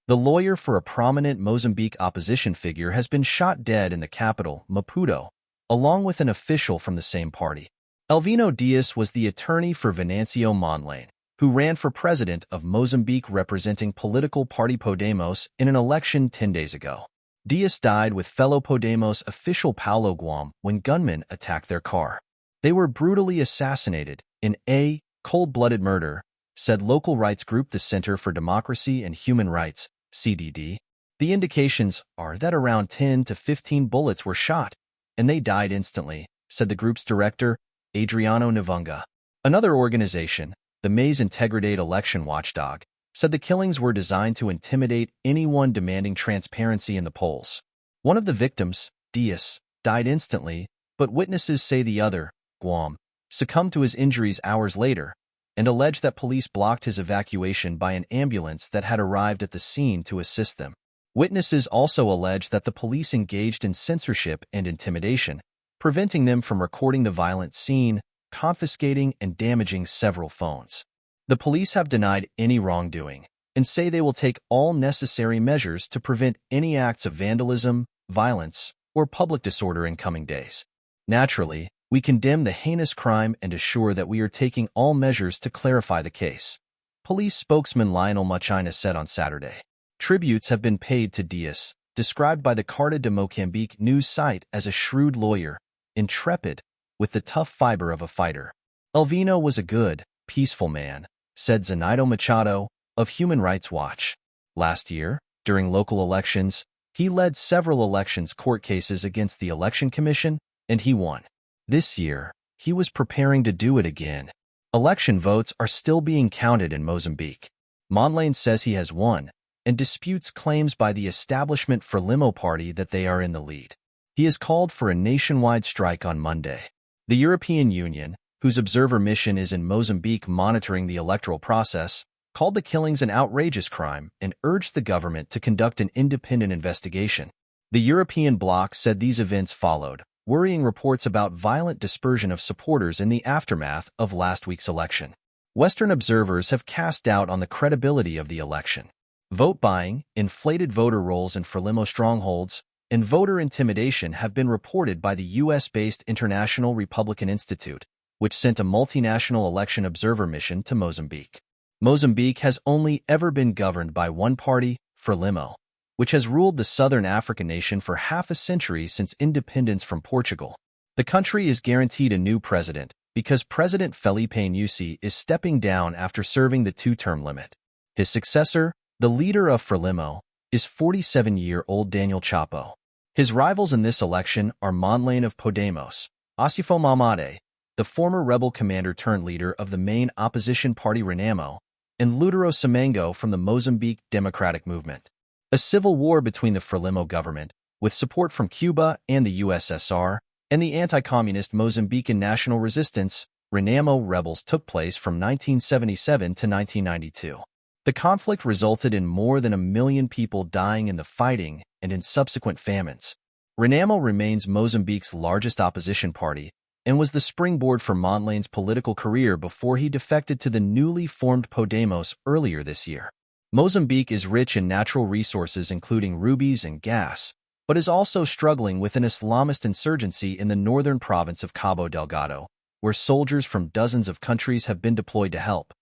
The lawyer for a prominent Mozambique opposition figure has been shot dead in the capital, Maputo, along with an official from the same party. Elvino Dias was the attorney for Venancio Mondlane, who ran for president of Mozambique representing political party Podemos in an election 10 days ago. Dias died with fellow Podemos official Paulo Guam when gunmen attacked their car. They were brutally assassinated in a cold-blooded murder, said local rights group the Center for Democracy and Human Rights, CDD. The indications are that around 10 to 15 bullets were shot, and they died instantly, said the group's director, Adriano Navunga. Another organization, the Mais Integridade election watchdog, said the killings were designed to intimidate anyone demanding transparency in the polls. One of the victims, Dias, died instantly, but witnesses say the other, Guam, succumbed to his injuries hours later, and alleged that police blocked his evacuation by an ambulance that had arrived at the scene to assist them. Witnesses also allege that the police engaged in censorship and intimidation, preventing them from recording the violent scene, confiscating and damaging several phones. The police have denied any wrongdoing and say they will take all necessary measures to prevent any acts of vandalism, violence, or public disorder in coming days. Naturally, we condemn the heinous crime and assure that we are taking all measures to clarify the case, police spokesman Lionel Machina said on Saturday. Tributes have been paid to Dias, described by the Carta de Mozambique news site as a shrewd lawyer, intrepid, with the tough fiber of a fighter. Elvino was a good, peaceful man, said Zenaito Machado of Human Rights Watch. Last year, during local elections, he led several elections court cases against the Election Commission, and he won. This year, he was preparing to do it again. Election votes are still being counted in Mozambique. Mondlane says he has won, and disputes claims by the establishment Frelimo party that they are in the lead. He has called for a nationwide strike on Monday. The European Union, whose observer mission is in Mozambique monitoring the electoral process, called the killings an outrageous crime and urged the government to conduct an independent investigation. The European bloc said these events followed worrying reports about violent dispersion of supporters in the aftermath of last week's election. Western observers have cast doubt on the credibility of the election. Vote buying, inflated voter rolls in Frelimo strongholds, and voter intimidation have been reported by the U.S.-based International Republican Institute, which sent a multinational election observer mission to Mozambique. Mozambique has only ever been governed by one party, Frelimo, which has ruled the southern African nation for half a century since independence from Portugal. The country is guaranteed a new president because President Felipe Nyusi is stepping down after serving the two-term limit. His successor, the leader of Frelimo, is 47-year-old Daniel Chapo. His rivals in this election are Mondlane of Podemos, Asifo Mamade, the former rebel commander-turned-leader of the main opposition party Renamo, and Ludero Semengo from the Mozambique Democratic Movement. A civil war between the Frelimo government, with support from Cuba and the USSR, and the anti-communist Mozambican National Resistance, Renamo rebels took place from 1977 to 1992. The conflict resulted in more than 1 million people dying in the fighting and in subsequent famines. Renamo remains Mozambique's largest opposition party and was the springboard for Mondlane's political career before he defected to the newly formed Podemos earlier this year. Mozambique is rich in natural resources including rubies and gas, but is also struggling with an Islamist insurgency in the northern province of Cabo Delgado, where soldiers from dozens of countries have been deployed to help.